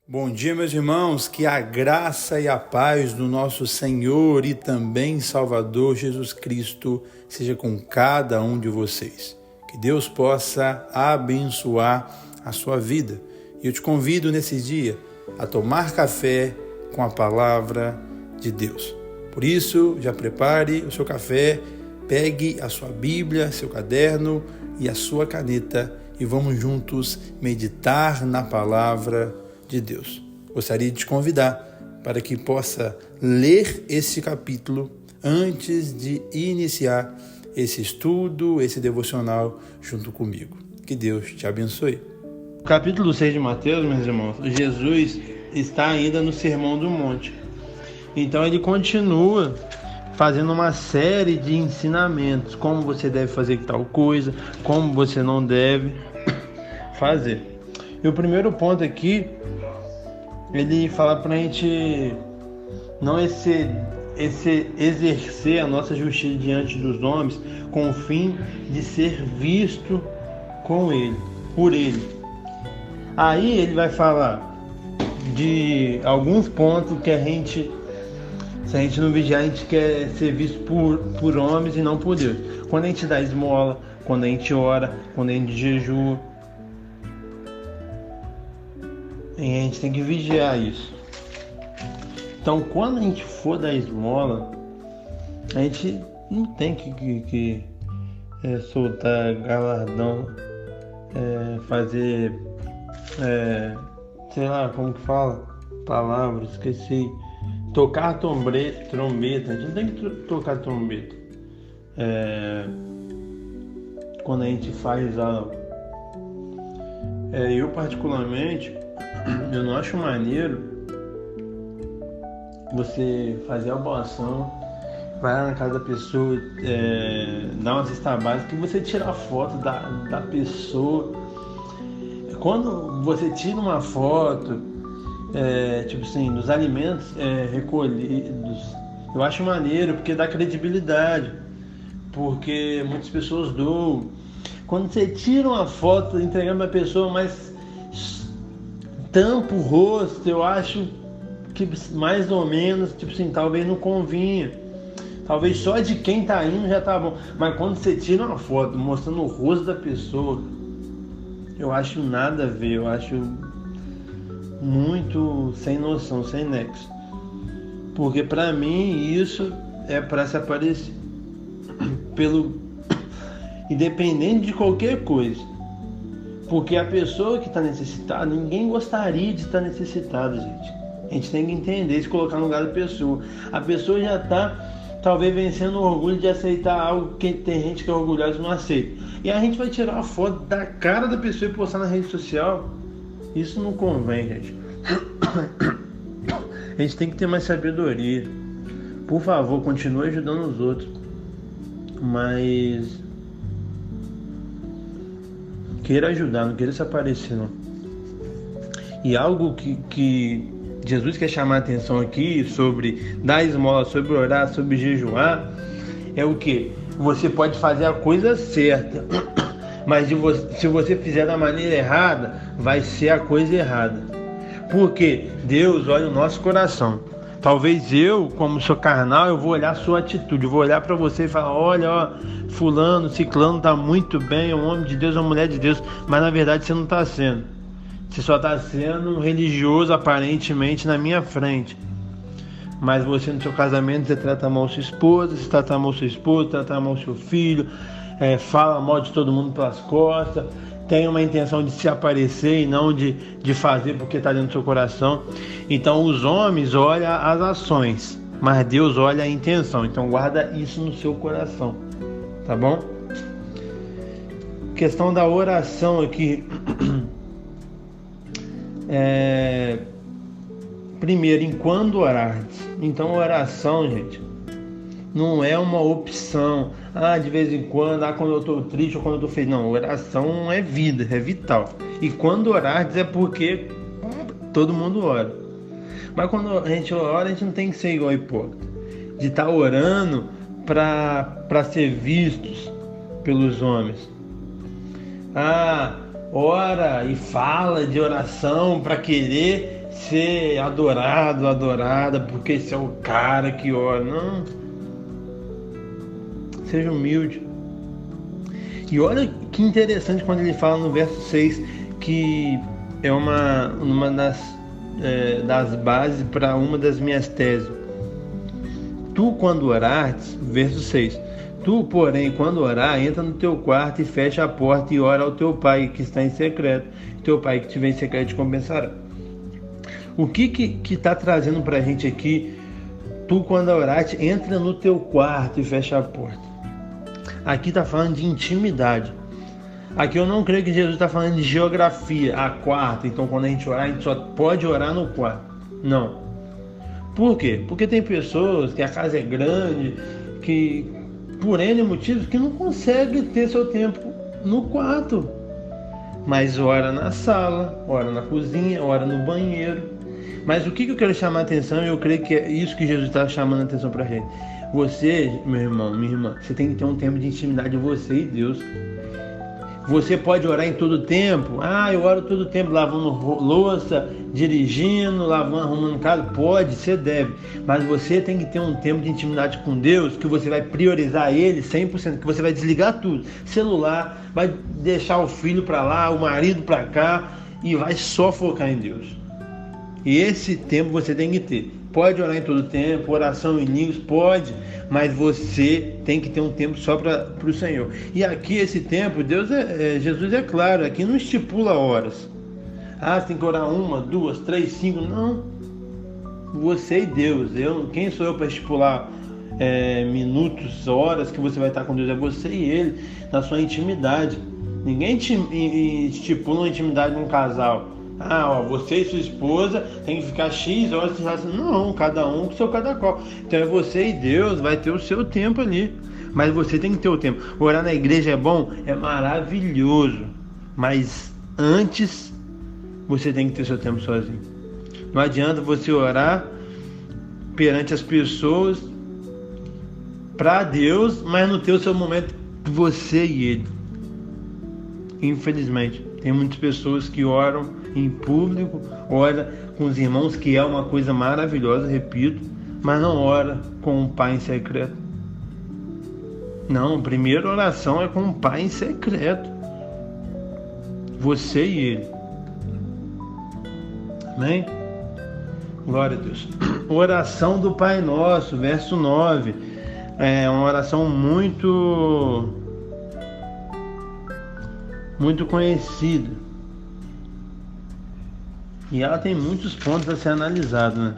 Bom dia, meus irmãos, que a graça e a paz do nosso Senhor e também Salvador Jesus Cristo seja com cada um de vocês. Que Deus possa abençoar a sua vida. E eu te convido nesse dia a tomar café com a palavra de Deus. Por isso, já prepare o seu café, pegue a sua Bíblia, seu caderno e a sua caneta e vamos juntos meditar na palavra de Deus. Gostaria de te convidar para que possa ler esse capítulo antes de iniciar esse estudo, esse devocional junto comigo. Que Deus te abençoe. Capítulo 6 de Mateus, meus irmãos, Jesus está ainda no Sermão do Monte. Então ele continua fazendo uma série de ensinamentos, como você deve fazer tal coisa, como você não deve fazer. E o primeiro ponto aqui, ele fala para a gente não exercer a nossa justiça diante dos homens com o fim de ser visto por ele. Aí ele vai falar de alguns pontos que se a gente não vigiar, a gente quer ser visto por homens e não por Deus. Quando a gente dá esmola, quando a gente ora, quando a gente jejua, e a gente tem que vigiar isso. Então, quando a gente for dar esmola, a gente não tem que soltar galardão, fazer, sei lá, como que fala? Palavras, esqueci. Tocar trombeta. A gente não tem que tocar trombeta. Quando a gente faz algo. Eu particularmente, eu não acho maneiro você fazer a boa ação, vai lá na casa da pessoa, dar uma cesta básica e você tira a foto da pessoa. Quando você tira uma foto, tipo assim, dos alimentos recolhidos, eu acho maneiro porque dá credibilidade, porque muitas pessoas doam. Quando você tira uma foto entregando para a pessoa, mas tampa o rosto, eu acho que mais ou menos, tipo assim, talvez não convinha. Talvez só de quem tá indo já tá bom. Mas quando você tira uma foto mostrando o rosto da pessoa, eu acho nada a ver, eu acho muito sem noção, sem nexo. Porque pra mim isso é pra se aparecer independente de qualquer coisa. Porque a pessoa que está necessitada, ninguém gostaria de estar necessitada, gente. A gente tem que entender, se colocar no lugar da pessoa. A pessoa já está, talvez, vencendo o orgulho de aceitar algo que tem gente que é orgulhosa e não aceita. E a gente vai tirar uma foto da cara da pessoa e postar na rede social. Isso não convém, gente. A gente tem que ter mais sabedoria. Por favor, continue ajudando os outros. Mas queira ajudar, não queira se aparecer, não. E algo que Jesus quer chamar a atenção aqui sobre dar esmola, sobre orar, sobre jejuar, é o que? Você pode fazer a coisa certa, mas se você fizer da maneira errada, vai ser a coisa errada. Porque Deus olha o nosso coração. Talvez eu, como sou carnal, eu vou olhar a sua atitude, eu vou olhar para você e falar, olha, ó, fulano, ciclano tá muito bem, é um homem de Deus, é uma mulher de Deus, mas na verdade você não está sendo. Você só está sendo religioso aparentemente na minha frente. Mas você no seu casamento, você trata mal sua esposa, você trata mal seu esposo, trata mal seu filho, fala mal de todo mundo pelas costas, tem uma intenção de se aparecer e não de fazer porque está dentro do seu coração. Então os homens olham as ações, mas Deus olha a intenção. Então guarda isso no seu coração, tá bom? Questão da oração aqui. Primeiro, enquanto orardes. Então oração, gente, não é uma opção. De vez em quando, quando eu estou triste ou quando eu estou feliz. Não, oração é vida, é vital. E quando orardes é porque todo mundo ora. Mas quando a gente ora, a gente não tem que ser igual hipócrita. De estar orando para ser vistos pelos homens. ora e fala de oração para querer ser adorado, adorada, porque esse é o cara que ora. Não. Seja humilde. E olha que interessante quando ele fala no verso 6, que é uma das bases para uma das minhas teses. Tu, quando orares, verso 6, tu, porém, quando orar, entra no teu quarto e fecha a porta e ora ao teu pai que está em secreto. Teu pai que te vê em secreto te compensará. O que está trazendo para a gente aqui? Tu, quando orares, entra no teu quarto e fecha a porta. Aqui está falando de intimidade. Aqui eu não creio que Jesus está falando de geografia, a quarto. Então quando a gente orar, a gente só pode orar no quarto. Não. Por quê? Porque tem pessoas que a casa é grande, que por N motivos, que não consegue ter seu tempo no quarto. Mas ora na sala, ora na cozinha, ora no banheiro. Mas o que eu quero chamar a atenção, e eu creio que é isso que Jesus está chamando a atenção para a gente. Você, meu irmão, minha irmã, você tem que ter um tempo de intimidade, você e Deus. Você pode orar em todo tempo. Eu oro todo tempo, lavando louça, dirigindo, lavando, arrumando casa. Pode, você deve. Mas você tem que ter um tempo de intimidade com Deus, que você vai priorizar Ele 100%, que você vai desligar tudo. Celular, vai deixar o filho para lá, o marido para cá, e vai só focar em Deus. E esse tempo você tem que ter. Pode orar em todo tempo, oração em línguas, pode, mas você tem que ter um tempo só para o Senhor. E aqui esse tempo, Jesus é claro, aqui não estipula horas. Você tem que orar 1, 2, 3, 5, não. Você e Deus. Quem sou eu para estipular minutos, horas que você vai estar com Deus? É você e Ele, na sua intimidade. Ninguém estipula uma intimidade num casal. Você e sua esposa tem que ficar X horas. Não, cada um com seu cada qual. Então é você e Deus, vai ter o seu tempo ali. Mas você tem que ter o tempo. Orar na igreja é bom? É maravilhoso. Mas antes, você tem que ter seu tempo sozinho. Não adianta você orar perante as pessoas para Deus, mas não ter o seu momento você e Ele. Infelizmente, tem muitas pessoas que oram em público, ora com os irmãos, que é uma coisa maravilhosa, repito, mas não ora com o Pai em secreto. Não, a primeira oração é com o Pai em secreto. Você e Ele. Amém? Glória a Deus. Oração do Pai Nosso, verso 9. É uma oração muito conhecida. E ela tem muitos pontos a ser analisado, né?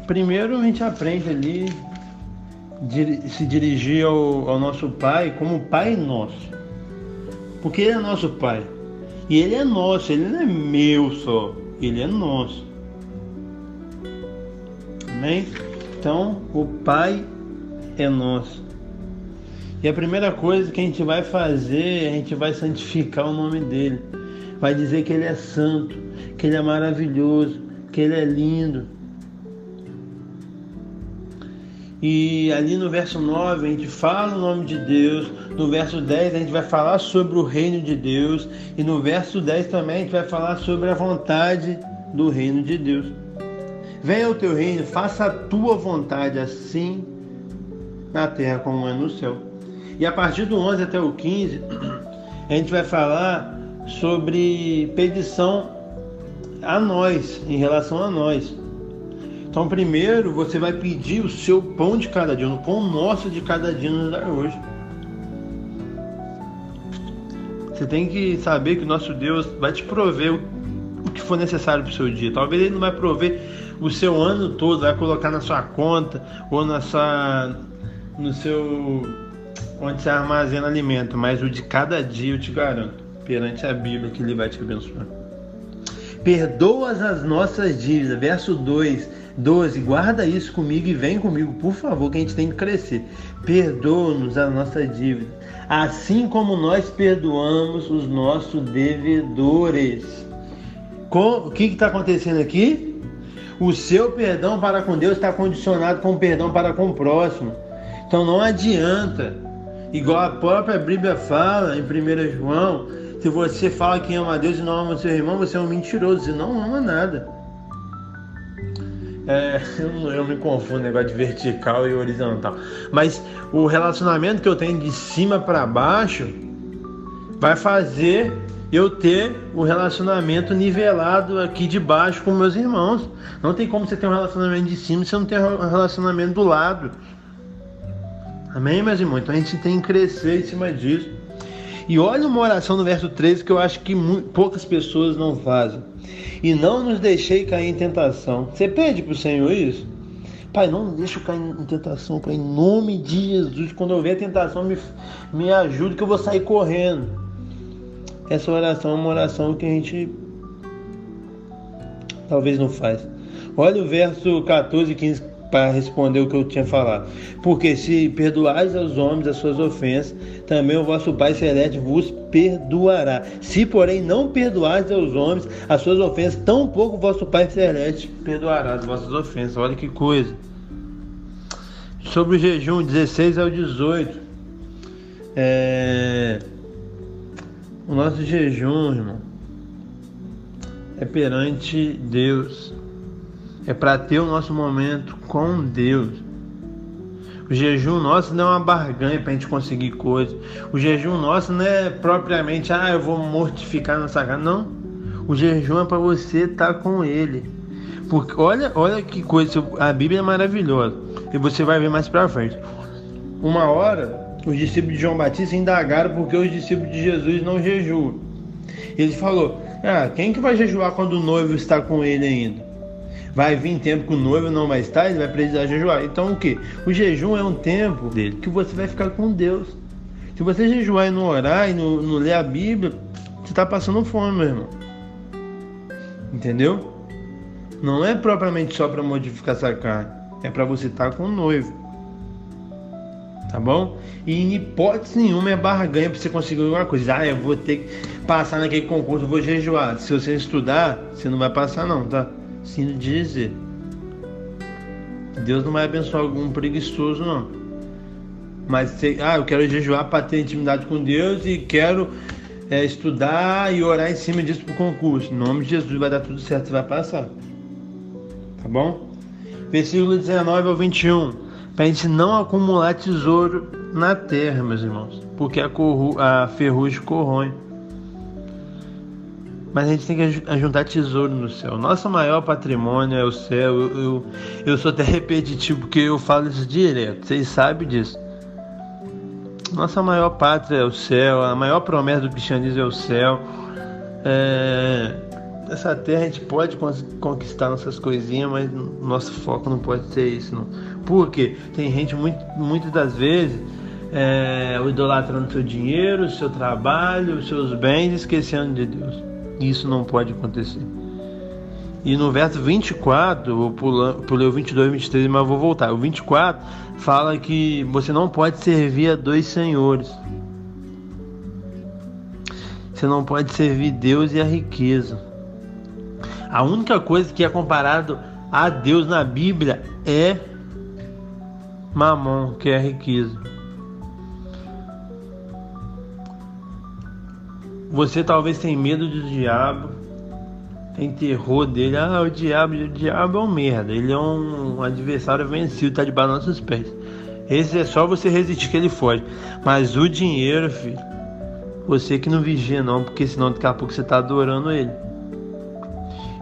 Primeiro a gente aprende ali se dirigir ao nosso Pai como Pai Nosso. Porque Ele é nosso Pai. E Ele é nosso, Ele não é meu só. Ele é nosso. Amém? Então, o Pai é nosso. E a primeira coisa que a gente vai fazer, a gente vai santificar o nome dele. Vai dizer que ele é santo, que ele é maravilhoso, que ele é lindo. E ali no verso 9 a gente fala o nome de Deus. No verso 10 a gente vai falar sobre o reino de Deus. E no verso 10 também a gente vai falar sobre a vontade do reino de Deus. Venha o teu reino, faça a tua vontade, assim na terra como é no céu. E a partir do 11 até o 15, a gente vai falar sobre petição a nós, em relação a nós. Então, primeiro, você vai pedir o seu pão de cada dia, o pão nosso de cada dia nos dar hoje. Você tem que saber que o nosso Deus vai te prover o que for necessário para o seu dia. Talvez Ele não vai prover o seu ano todo, vai colocar na sua conta ou no seu... onde você armazena alimento, mas o de cada dia eu te garanto, perante a Bíblia, que Ele vai te abençoar. Perdoas as nossas dívidas, verso 12, guarda isso comigo e vem comigo, por favor, que a gente tem que crescer. Perdoa-nos a nossa dívida, assim como nós perdoamos os nossos devedores. O que está acontecendo aqui? O seu perdão para com Deus está condicionado com o perdão para com o próximo. Então não adianta Igual a própria Bíblia fala em 1 João, se você fala que ama a Deus e não ama o seu irmão, você é um mentiroso, você não ama nada. Eu me confundo, negócio de vertical e horizontal. Mas o relacionamento que eu tenho de cima para baixo vai fazer eu ter o relacionamento nivelado aqui de baixo com meus irmãos. Não tem como você ter um relacionamento de cima se você não tem um relacionamento do lado. Amém, meus irmãos? Então a gente tem que crescer em cima disso. E olha uma oração no verso 13 que eu acho que poucas pessoas não fazem. E não nos deixei cair em tentação. Você pede para o Senhor isso? Pai, não deixa eu cair em tentação, Pai, em nome de Jesus. Quando eu ver a tentação, me ajude que eu vou sair correndo. Essa oração é uma oração que a gente talvez não faz. Olha o verso 14 e 15 para responder o que eu tinha falado. Porque se perdoais aos homens as suas ofensas, também o vosso Pai Celeste vos perdoará. Se, porém, não perdoais aos homens as suas ofensas, tampouco o vosso Pai Celeste perdoará as vossas ofensas. Olha que coisa. Sobre o jejum, 16 ao 18. O nosso jejum, irmão, é perante Deus. É para ter o nosso momento com Deus. O jejum nosso não é uma barganha para a gente conseguir coisas. O jejum nosso não é propriamente, eu vou mortificar nessa casa. Não. O jejum é para você estar com Ele. Porque olha que coisa, a Bíblia é maravilhosa. E você vai ver mais para frente. Uma hora, os discípulos de João Batista indagaram porque os discípulos de Jesus não jejuam. Ele falou, quem que vai jejuar quando o noivo está com ele ainda? Vai vir tempo que o noivo não vai estar, ele vai precisar jejuar. Então o que? O jejum é um tempo dele que você vai ficar com Deus. Se você jejuar e não orar e não ler a Bíblia, você está passando fome, meu irmão. Entendeu? Não é propriamente só para modificar essa carne. É para você estar com o noivo. Tá bom? E em hipótese nenhuma é barganha para você conseguir alguma coisa. Eu vou ter que passar naquele concurso, eu vou jejuar. Se você estudar, você não vai passar não, tá? Sinto dizer. Deus não vai abençoar algum preguiçoso não. Mas eu quero jejuar para ter intimidade com Deus e quero estudar e orar em cima disso pro concurso. Em nome de Jesus vai dar tudo certo, você vai passar. Tá bom? Versículo 19 ao 21. Para a gente não acumular tesouro na terra, meus irmãos. Porque a ferrugem corrói. Mas a gente tem que juntar tesouro no céu. Nosso maior patrimônio é o céu. Eu sou até repetitivo porque eu falo isso direto. Vocês sabem disso. Nossa maior pátria é o céu. A maior promessa do cristianismo é o céu. Essa terra a gente pode conquistar nossas coisinhas, mas nosso foco não pode ser isso, não. Por quê? Tem gente muitas das vezes idolatrando seu dinheiro, seu trabalho, os seus bens, esquecendo de Deus. Isso não pode acontecer. E no verso 24, pulei o 22 e 23, mas eu vou voltar. O 24 fala que você não pode servir a dois senhores. Você não pode servir Deus e a riqueza. A única coisa que é comparado a Deus na Bíblia é Mamon, que é a riqueza. Você talvez tenha medo do diabo, tem terror dele. O diabo é um merda, ele é um adversário vencido, está debaixo dos nossos pés. Esse é só você resistir que ele foge. Mas o dinheiro, filho, você que não vigia não, porque senão daqui a pouco você está adorando ele.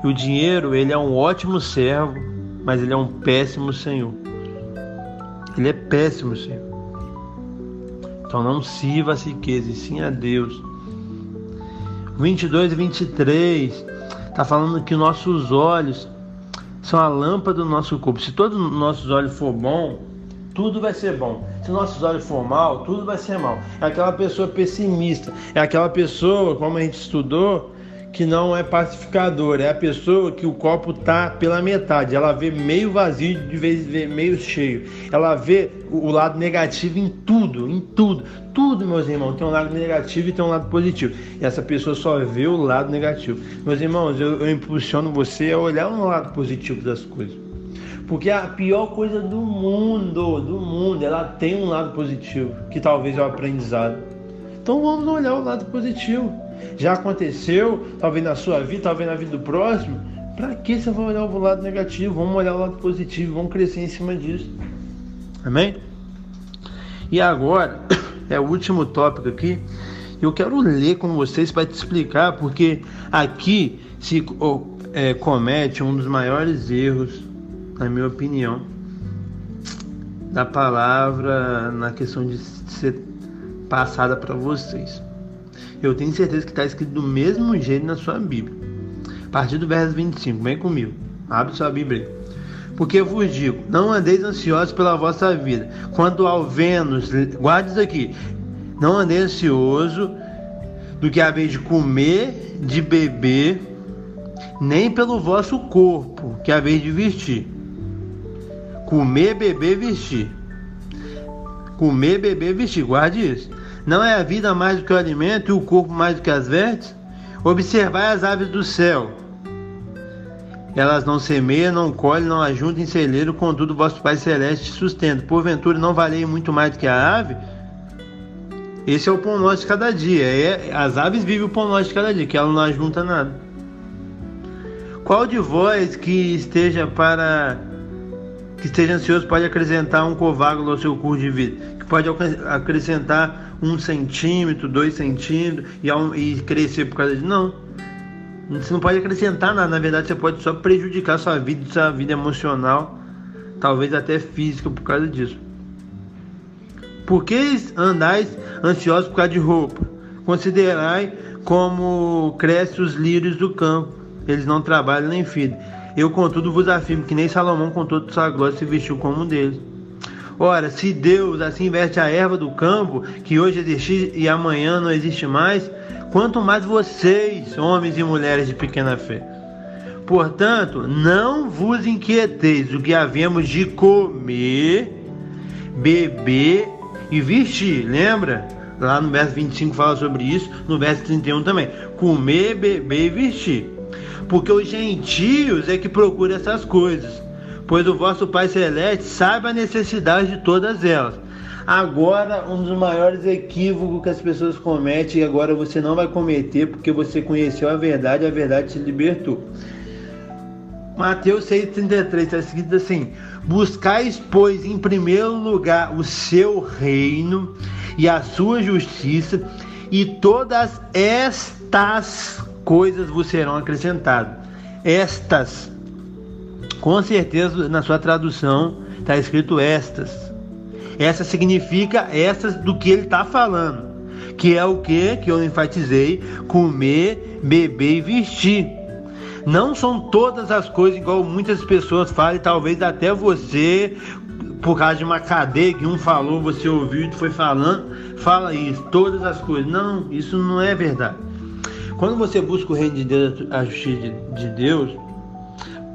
E o dinheiro, ele é um ótimo servo, mas ele é um péssimo senhor. Ele é péssimo senhor. Então não sirva a riqueza, e sim a Deus. 22 e 23 está falando que nossos olhos são a lâmpada do nosso corpo. Se todos os nossos olhos for bom, tudo vai ser bom. Se nossos olhos for mal, tudo vai ser mal. É aquela pessoa pessimista, é aquela pessoa, como a gente estudou, que não é pacificadora. É a pessoa que o copo está pela metade. Ela vê meio vazio de vez em vez meio cheio. Ela vê o lado negativo em tudo, em tudo. Tudo, meus irmãos, tem um lado negativo e tem um lado positivo. E essa pessoa só vê o lado negativo. Meus irmãos, eu impulsiono você a olhar no lado positivo das coisas. Porque a pior coisa do mundo, ela tem um lado positivo, que talvez é o aprendizado. Então vamos olhar o lado positivo. Já aconteceu, talvez na sua vida, talvez na vida do próximo. Para que você vai olhar o lado negativo? Vamos olhar o lado positivo, vamos crescer em cima disso. Amém? E agora, é o último tópico aqui. Eu quero ler com vocês para te explicar, porque aqui se comete um dos maiores erros, na minha opinião, da palavra na questão de ser passada para vocês. Eu tenho certeza que está escrito do mesmo jeito na sua Bíblia. A partir do verso 25, vem comigo. Abre sua Bíblia aí. Porque eu vos digo, não andeis ansiosos pela vossa vida. Quanto ao Vênus, guarde isso aqui. Não andeis ansioso do que haver de comer, de beber, nem pelo vosso corpo, que haver de vestir. Comer, beber, vestir. Comer, beber, vestir. Guarde isso. Não é a vida mais do que o alimento e o corpo mais do que as vestes? Observai as aves do céu. Elas não semeiam, não colhem, não ajuntam em celeiro, contudo vosso Pai Celeste sustenta. Porventura não valei muito mais do que a ave? Esse é o pão nosso de cada dia. As aves vivem o pão nosso de cada dia, que ela não ajunta nada. Qual de vós que esteja ansioso pode acrescentar um covágulo ao seu curso de vida? Que pode acrescentar 1 centímetro, 2 centímetros e crescer por causa disso? Não. Você não pode acrescentar nada. Na verdade, você pode só prejudicar sua vida emocional, talvez até física, por causa disso. Por que andais ansiosos por causa de roupa? Considerai como crescem os lírios do campo. Eles não trabalham nem fidem. Eu, contudo, vos afirmo que nem Salomão, com toda sua glória, se vestiu como um deles. Ora, se Deus assim veste a erva do campo, que hoje existe e amanhã não existe mais, quanto mais vocês, homens e mulheres de pequena fé. Portanto, não vos inquieteis do que havemos de comer, beber e vestir. Lembra? Lá no verso 25 fala sobre isso, no verso 31 também. Comer, beber e vestir. Porque os gentios é que procuram essas coisas, pois o vosso Pai Celeste sabe a necessidade de todas elas. Agora, um dos maiores equívocos que as pessoas cometem, e agora você não vai cometer, porque você conheceu a verdade te libertou. Mateus 6,33 está escrito assim: buscais, pois, em primeiro lugar o seu reino e a sua justiça, e todas estas coisas vos serão acrescentadas. Estas, com certeza na sua tradução está escrito estas. Essa significa essas do que ele está falando, que é o que eu enfatizei: comer, beber e vestir. Não são todas as coisas igual muitas pessoas falam, e talvez até você, por causa de uma cadeia que um falou, você ouviu e foi falando, fala isso, todas as coisas. Não, isso não é verdade. Quando você busca o reino de Deus, a justiça de Deus,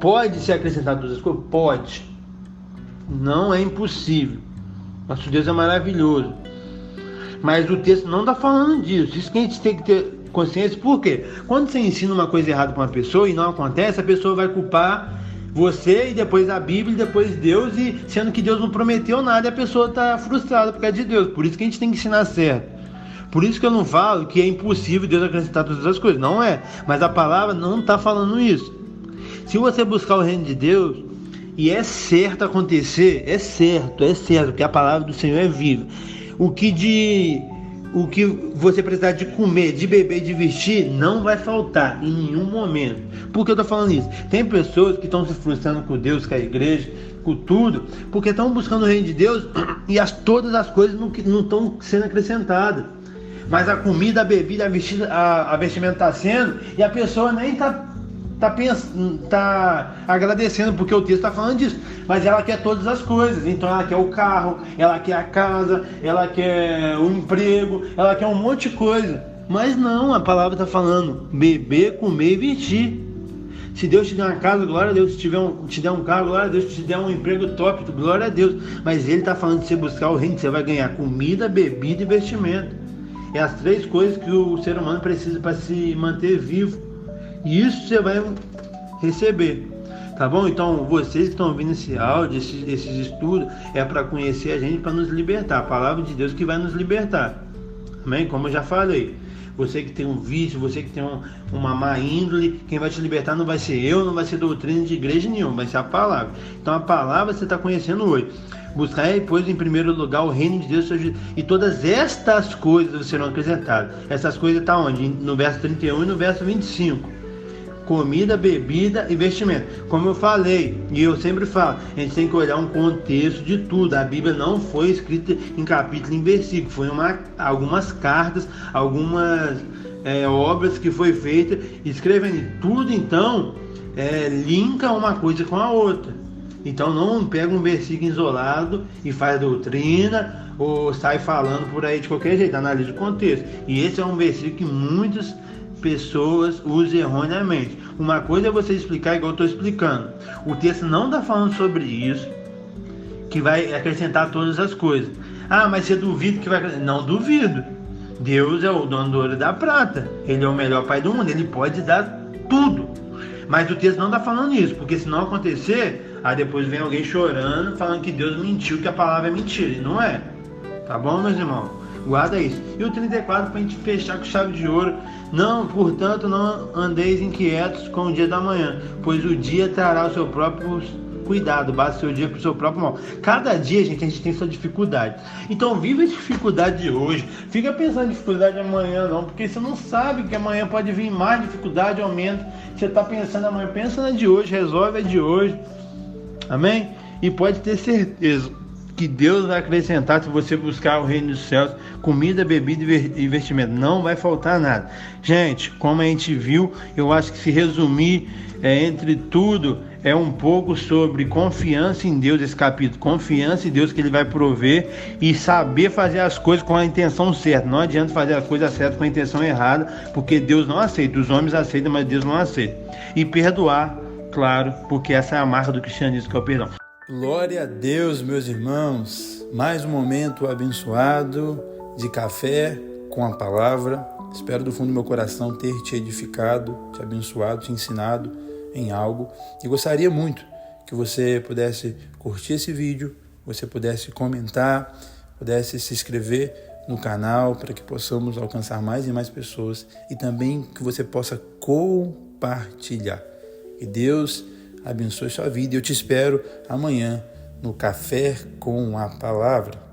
pode se acrescentar todas as coisas? Pode. Não é impossível. Nosso Deus é maravilhoso. Mas o texto não está falando disso. Isso que a gente tem que ter consciência. Por quê? Quando você ensina uma coisa errada para uma pessoa e não acontece, a pessoa vai culpar você e depois a Bíblia e depois Deus, e sendo que Deus não prometeu nada, e a pessoa está frustrada por causa de Deus. Por isso que a gente tem que ensinar certo. Por isso que eu não falo que é impossível Deus acrescentar todas as coisas. Não é. Mas a palavra não está falando isso. Se você buscar o reino de Deus, e é certo acontecer, é certo, porque a palavra do Senhor é viva. O que você precisar de comer, de beber e de vestir, não vai faltar em nenhum momento. Por que eu estou falando isso? Tem pessoas que estão se frustrando com Deus, com a igreja, com tudo, porque estão buscando o reino de Deus e todas as coisas não estão sendo acrescentadas. Mas a comida, a bebida, a vestimenta está sendo, e a pessoa nem está agradecendo, porque o texto está falando disso, mas ela quer todas as coisas. Então ela quer o carro, ela quer a casa, ela quer o emprego, ela quer um monte de coisa. Mas não, a palavra está falando beber, comer e vestir. Se Deus te der uma casa, glória a Deus. Se te der um carro, glória a Deus. Se te der um emprego top, glória a Deus. Mas Ele está falando de você buscar o reino, você vai ganhar comida, bebida e vestimento. É as 3 coisas que o ser humano precisa para se manter vivo. E isso você vai receber. Tá bom? Então, vocês que estão ouvindo esse áudio, esses estudos, é para conhecer a gente, para nos libertar. A palavra de Deus que vai nos libertar. Amém? Como eu já falei. Você que tem um vício, você que tem uma má índole, quem vai te libertar não vai ser eu, não vai ser doutrina de igreja nenhuma, vai ser a palavra. Então a palavra você está conhecendo hoje. Buscar, pois, em primeiro lugar o reino de Deus e todas estas coisas serão acrescentadas. Essas coisas estão onde? No verso 31 e no verso 25. Comida, bebida e vestimento. Como eu falei, e eu sempre falo, a gente tem que olhar um contexto de tudo. A Bíblia não foi escrita em capítulo, em versículo. Foi algumas cartas, algumas obras que foi feita, escrevendo tudo. Então, linka uma coisa com a outra. Então não pega um versículo isolado e faz doutrina ou sai falando por aí de qualquer jeito. Analisa o contexto. E esse é um versículo que muitas pessoas usam erroneamente. Uma coisa é você explicar igual eu estou explicando. O texto não está falando sobre isso, que vai acrescentar todas as coisas. Ah, mas você duvida que vai acrescentar? Não duvido. Deus é o dono do ouro e da prata. Ele é o melhor pai do mundo. Ele pode dar tudo. Mas o texto não está falando isso, porque se não acontecer, aí depois vem alguém chorando, falando que Deus mentiu, que a palavra é mentira. E não é. Tá bom, meus irmãos? Guarda isso. E o 34 para a gente fechar com chave de ouro. Não, portanto, não andeis inquietos com o dia da manhã, pois o dia trará o seu próprio cuidado. Basta o seu dia para o seu próprio mal. Cada dia, gente, a gente tem sua dificuldade. Então, viva a dificuldade de hoje. Fica pensando em dificuldade de amanhã, não, porque você não sabe que amanhã pode vir mais dificuldade, aumento. Você está pensando amanhã, pensa na de hoje, resolve a de hoje. Amém? E pode ter certeza que Deus vai acrescentar se você buscar o reino dos céus, comida, bebida e vestimento. Não vai faltar nada. Gente, como a gente viu, eu acho que se resumir entre tudo, é um pouco sobre confiança em Deus, esse capítulo. Confiança em Deus que Ele vai prover e saber fazer as coisas com a intenção certa. Não adianta fazer as coisas certas com a intenção errada, porque Deus não aceita. Os homens aceitam, mas Deus não aceita. E perdoar, claro, porque essa é a marca do cristianismo, que é o perdão. Glória a Deus, meus irmãos. Mais um momento abençoado de café com a palavra. Espero do fundo do meu coração ter te edificado, te abençoado, te ensinado em algo. E gostaria muito que você pudesse curtir esse vídeo, você pudesse comentar, pudesse se inscrever no canal para que possamos alcançar mais e mais pessoas e também que você possa compartilhar. E Deus abençoe sua vida. Eu te espero amanhã no Café com a Palavra.